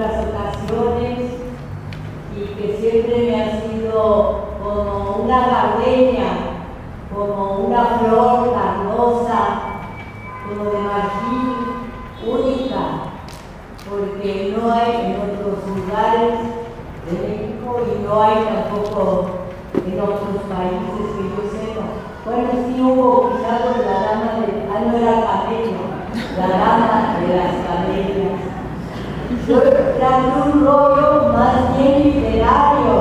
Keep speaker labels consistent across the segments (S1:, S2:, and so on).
S1: otras ocasiones y que siempre me ha sido como una gardenia, como una flor carnosa, como de marfil, única, porque no hay en otros lugares de México y no hay tampoco en otros países que yo sepa. Bueno, sí hubo quizás la dama de... no era camello, la dama de las camelias. Yo traje un rollo más bien literario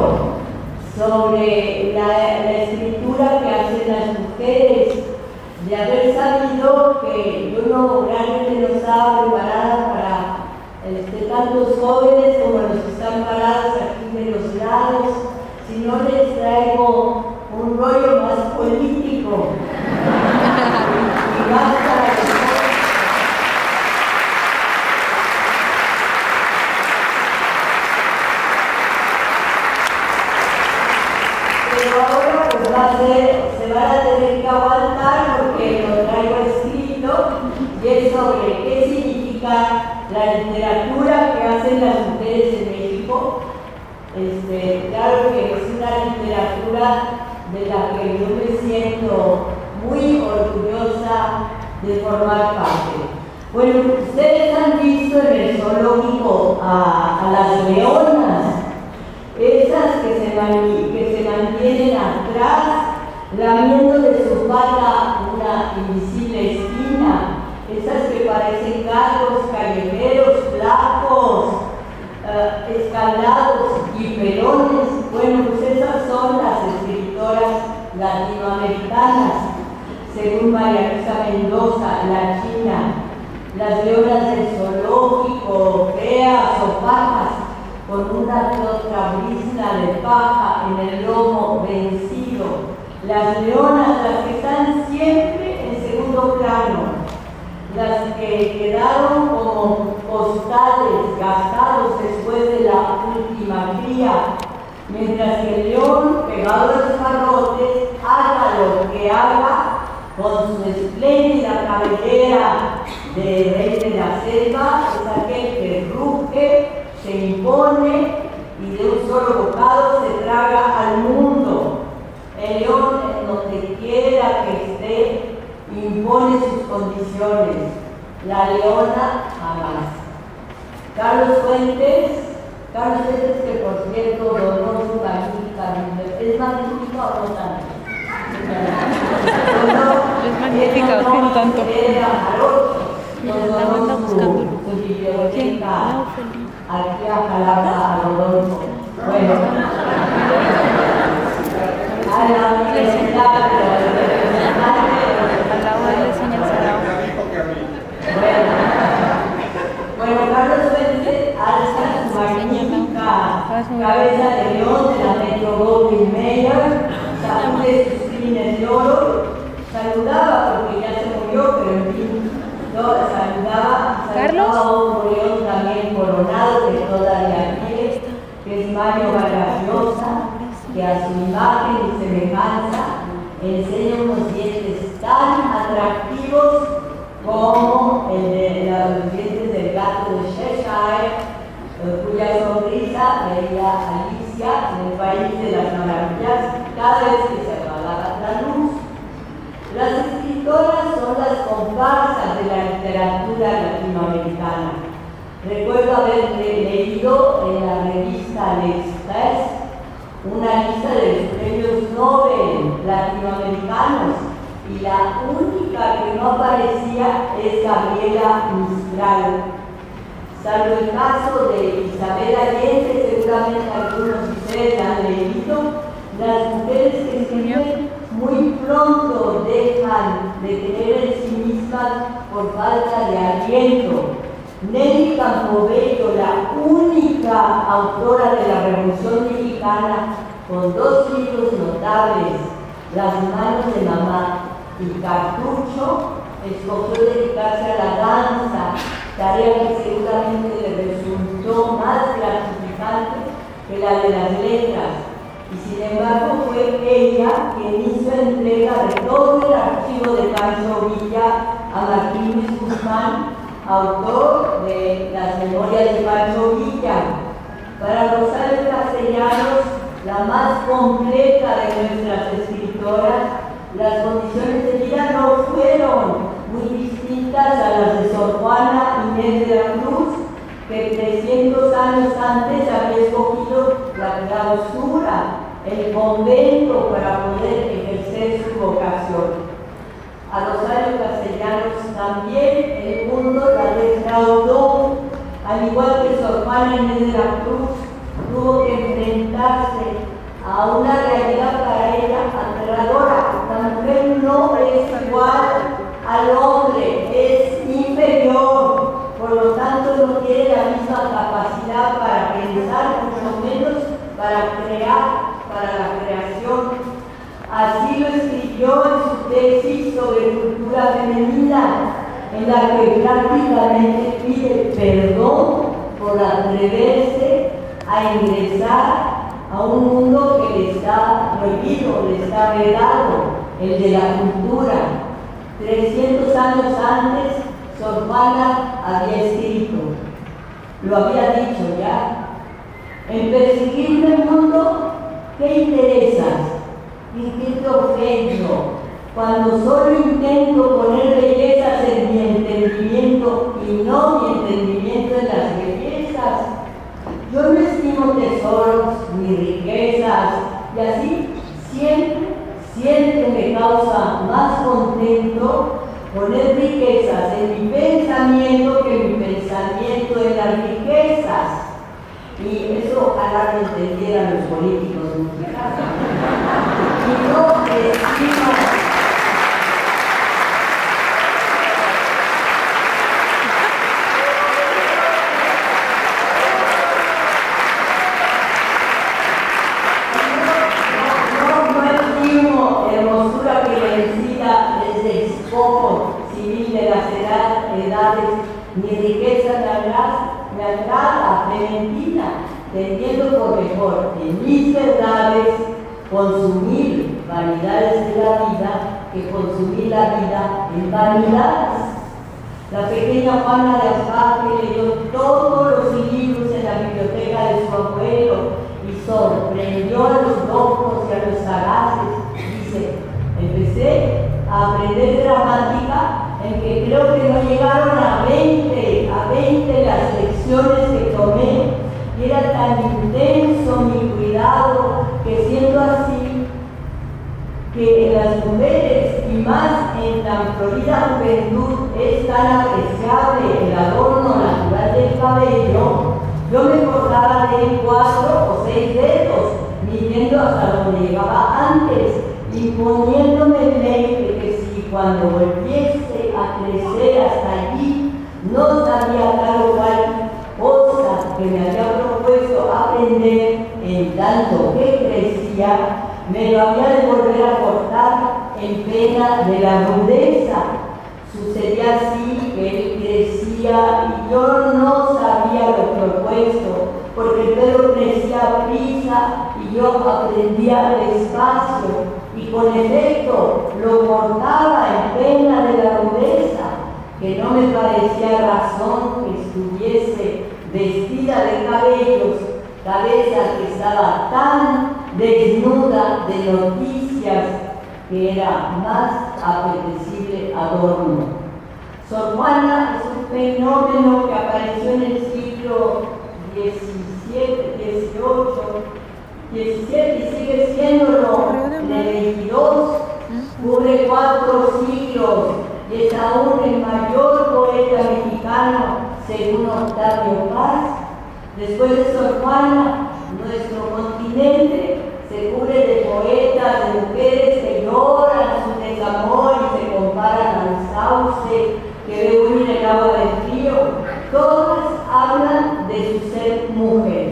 S1: sobre la escritura que hacen las mujeres, de haber sabido que yo no realmente no estaba preparada para tantos jóvenes como los que están parados aquí de los lados, si no les traigo un rollo más político y más para que... Pero ahora pues se van a tener que aguantar porque lo traigo escrito y es sobre qué significa la literatura que hacen las mujeres en México. Claro que es una literatura de la que yo me siento muy orgullosa de formar parte. Bueno, ustedes han visto en el zoológico a las leonas, esas que se mantienen atrás, lamiendo de su pata una invisible esquina, esas que parecen gatos callejeros, flacos, escalados y pelones. Bueno, pues esas son las escritoras latinoamericanas, según María Luisa Mendoza, la china. Las leonas del zoológico, feas o pajas, con una que otra brisna de paja en el lomo vencido. Las leonas, las que están siempre en segundo plano, las que quedaron como postales gastados después de la última cría, mientras que el león, pegado a los barrotes, haga lo que haga, con su espléndida cabellera de rey de la selva, es aquel que ruge, se impone y de un solo bocado se traga al mundo. El león, en donde quiera que esté, impone sus condiciones. La leona jamás. Carlos Fuentes, que por cierto donó su magnífica, ¿es magnífica o no tanto?
S2: Es magnífica, no tanto.
S1: La banda buscando su biblioteca aquí a Jalapa, a Rodolfo. Bueno, a la universidad, bueno, Carlos Fuentes alza su magnífica cabeza de león de la Metro Goldwyn Mayer, sacude sus crines de oro, saludaba porque ya se murió, pero en fin, no, saludaba a un león también coronado que todavía quiere, que es Mario Vargas Llosa, que a su imagen y semejanza enseña unos dientes tan atractivos como el de los dientes del gato de Cheshire, cuya sonrisa veía Alicia en el País de las Maravillas cada vez que se apagaba la luz. Las escritoras son las comparsas de la literatura latinoamericana. Recuerdo haber leído en la revista L'Express una lista de los premios Nobel latinoamericanos y la única que no aparecía es Gabriela Mistral. Salvo el caso de Isabel Allende, seguramente algunos de ustedes han leído, las mujeres que escriben muy pronto dejan de creer en sí mismas por falta de aliento. Nelly Campobello, la única autora de la Revolución Mexicana, con 2 libros notables, Las manos de mamá y Cartucho, escogió dedicarse a la danza, tarea que seguramente le resultó más gratificante que la de las letras. Y sin embargo fue ella quien hizo entrega de todo el archivo de Pancho Villa a Martín Luis Guzmán autor de las Memorias de Pancho Villa. Para Rosario Castellanos, la más completa de nuestras escritoras, las condiciones de vida no fueron muy distintas a las de Sor Juana Inés de la Cruz, que 300 años antes había escogido la clausura, el convento, para poder ejercer su vocación. A Rosario Castellanos también el mundo la defraudó, al igual que Sor Juana Inés de la Cruz tuvo que enfrentarse a una realidad para ella aterradora. La mujer no es igual al hombre, es inferior, por lo tanto no tiene la misma capacidad para pensar, mucho menos para crear, para la creación. Así lo escribió en su tesis sobre cultura femenina, en la que prácticamente pide perdón por atreverse a ingresar a un mundo que le está prohibido, le está vedado, el de la cultura. 300 años antes, Sor Juana había escrito, lo había dicho ya: en perseguir el mundo, ¿qué interesas? ¿En qué te ofendo? Cuando solo intento poner bellezas en mi entendimiento y no mi entendimiento en las bellezas. Yo no estimo tesoros ni riquezas, y así siempre me causa más contento poner riquezas en mi pensamiento que mi pensamiento en las riquezas. Y eso ojalá lo entendieran los políticos mexicanos. Y no estimo. Hermosura que vencida desde el escopo civil de las edades, ni riqueza me agrada, Clementina, tendiendo por mejor en mis verdades consumir vanidades de la vida que consumir la vida en vanidades. La pequeña Juana de Aspaque leyó todos los libros en la biblioteca de su abuelo y sorprendió a los locos y a los sagaces. Dice: empecé a aprender gramática en que creo que no llegaron a 20 las lecciones que tomé, y era tan intenso mi cuidado que, siendo así, que en las mujeres y más en tan florida juventud es tan apreciable el adorno natural del cabello, yo me cortaba de 4 o 6 dedos, midiendo hasta donde llegaba antes, imponiéndome el ley de que si cuando volviese a crecer hasta allí no sabía tal o cual cosa que me había propuesto aprender, en tanto que crecía, me lo había de volver a cortar en pena de la rudeza. Sucedía así que él crecía y yo no sabía lo propuesto, porque el pelo crecía a prisa y yo aprendía despacio, y con efecto lo cortaba en pena de la rudeza, que no me parecía razón que estuviese vestida de cabellos, cabeza que estaba tan desnuda de noticias que era más apetecible adorno. Sor Juana es un fenómeno que apareció en el siglo XVII, XVIII y sigue siéndolo en el XXII, cubre 4 siglos y es aún el mayor poeta mexicano, según Octavio Paz. Después de Sor Juana, nuestro continente se cubre de poetas, de mujeres que lloran su desamor y se comparan al sauce que ve huir el agua del río. Todas hablan de su ser mujer.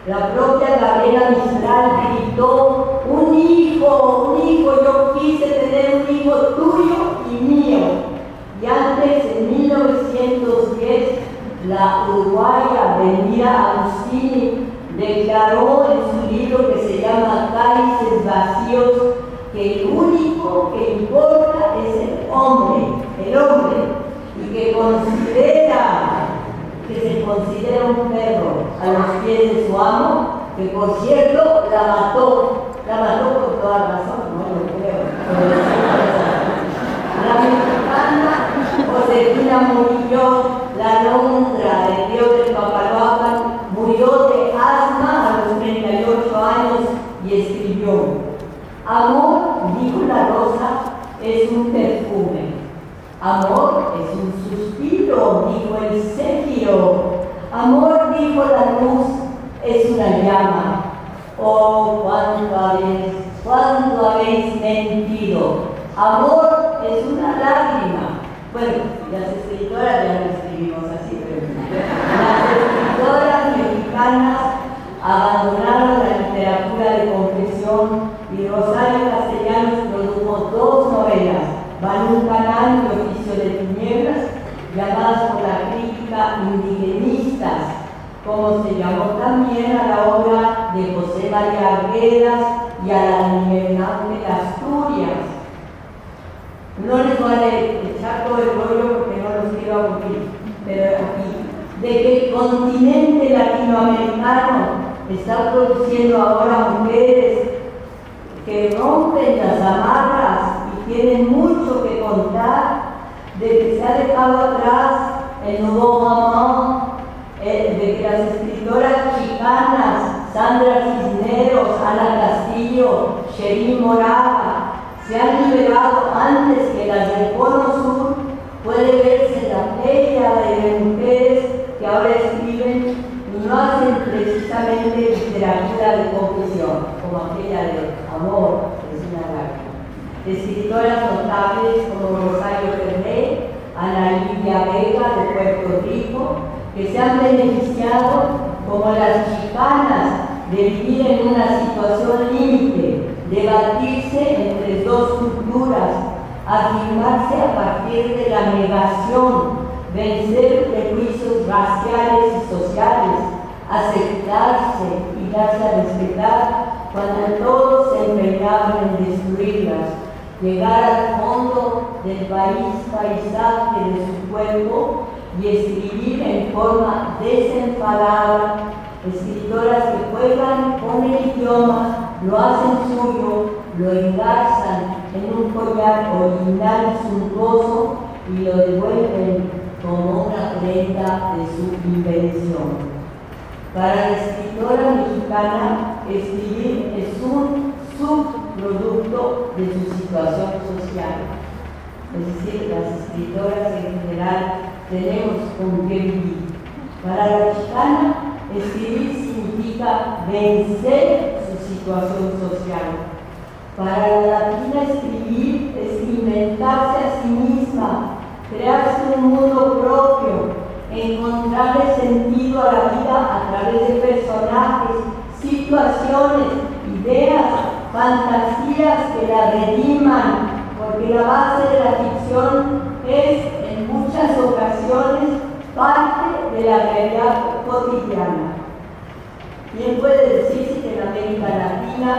S1: La propia Gabriela Mistral gritó: un hijo, yo quise tener un hijo tuyo y mío. Y antes, en 1910, la uruguaya Benira Agustini declaró en su libro que se llama Cálices Vacíos que el único que importa es el hombre, y que considera considera un perro a los pies de su amo, que por cierto la mató por toda razón, no lo creo. La mexicana Josefina Murillo, la alondra del río del Papaloapan, murió de asma a los 38 años y escribió: amor, dijo la rosa, es un perfume. Amor es un suspiro, dijo el céfiro. Amor, dijo la luz, es una llama. Oh, cuánto habéis mentido. Amor es una lágrima. Bueno, las escritoras ya lo escribimos así, pero las escritoras mexicanas abandonaron la literatura de confesión y Rosario Castellanos produjo 2 novelas, Balún Canal y Oficio de Tinieblas, llamadas por la crítica indigenistas, como se llamó también a la obra de José María Arguedas y a la Libertad de Asturias. No les voy a echar todo el rollo porque no los quiero aburrir, pero aquí, de que el continente latinoamericano está produciendo ahora mujeres que rompen las amarras y tienen mucho que contar, de que se ha dejado atrás el nuevo roman, de que las escritoras chicanas, Sandra Cisneros, Ana Castillo, Sherin Moraga, se han liberado antes que las del Cono Sur, puede verse la pléyade de mujeres que ahora escriben y no hacen precisamente literatura de confesión, como aquella de Amor, es una lágrima. Escritoras notables como Rosario Ferré, Ana Lidia Vega de Puerto Rico, que se han beneficiado, como las chicanas, de vivir en una situación límite, debatirse entre 2 culturas, afirmarse a partir de la negación, vencer prejuicios raciales y sociales, aceptarse y darse a respetar cuando todos se empeñaban en destruirlas, llegar al fondo del paisaje de su cuerpo y escribir en forma desenfadada, escritoras que juegan con el idioma, lo hacen suyo, lo engarzan en un collar original y suntuoso y lo devuelven como una prenda de su invención. Para la escritora mexicana, escribir es un subproducto de su situación social. Es decir, las escritoras en general tenemos con qué vivir. Para la chicana, escribir significa vencer su situación social. Para la latina, escribir es inventarse a sí misma, crearse un mundo propio, encontrarle sentido a la vida a través de personajes, situaciones, ideas, fantasías que la rediman, porque la base de la ficción es en muchas ocasiones parte de la realidad cotidiana. Bien puede decirse que en América Latina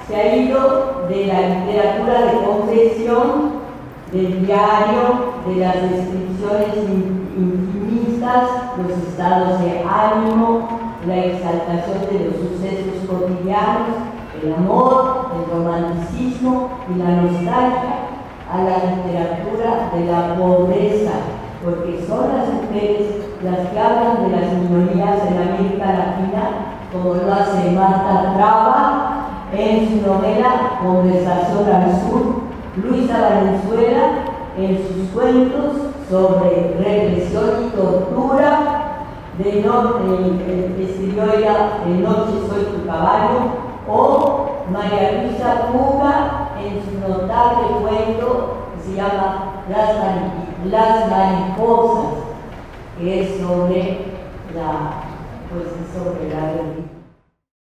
S1: se ha ido de la literatura de confesión, del diario, de las descripciones intimistas, los estados de ánimo, la exaltación de los sucesos cotidianos, el amor, el romanticismo y la nostalgia, a la literatura de la pobreza, porque son las mujeres las que hablan de las minorías en América Latina, como lo hace Marta Traba en su novela Conversación al Sur, Luisa Valenzuela en sus cuentos sobre represión y tortura, escribió ella De noche soy tu caballo, o María Luisa Puga en su notable cuento que se llama Las mariposas, que es sobre la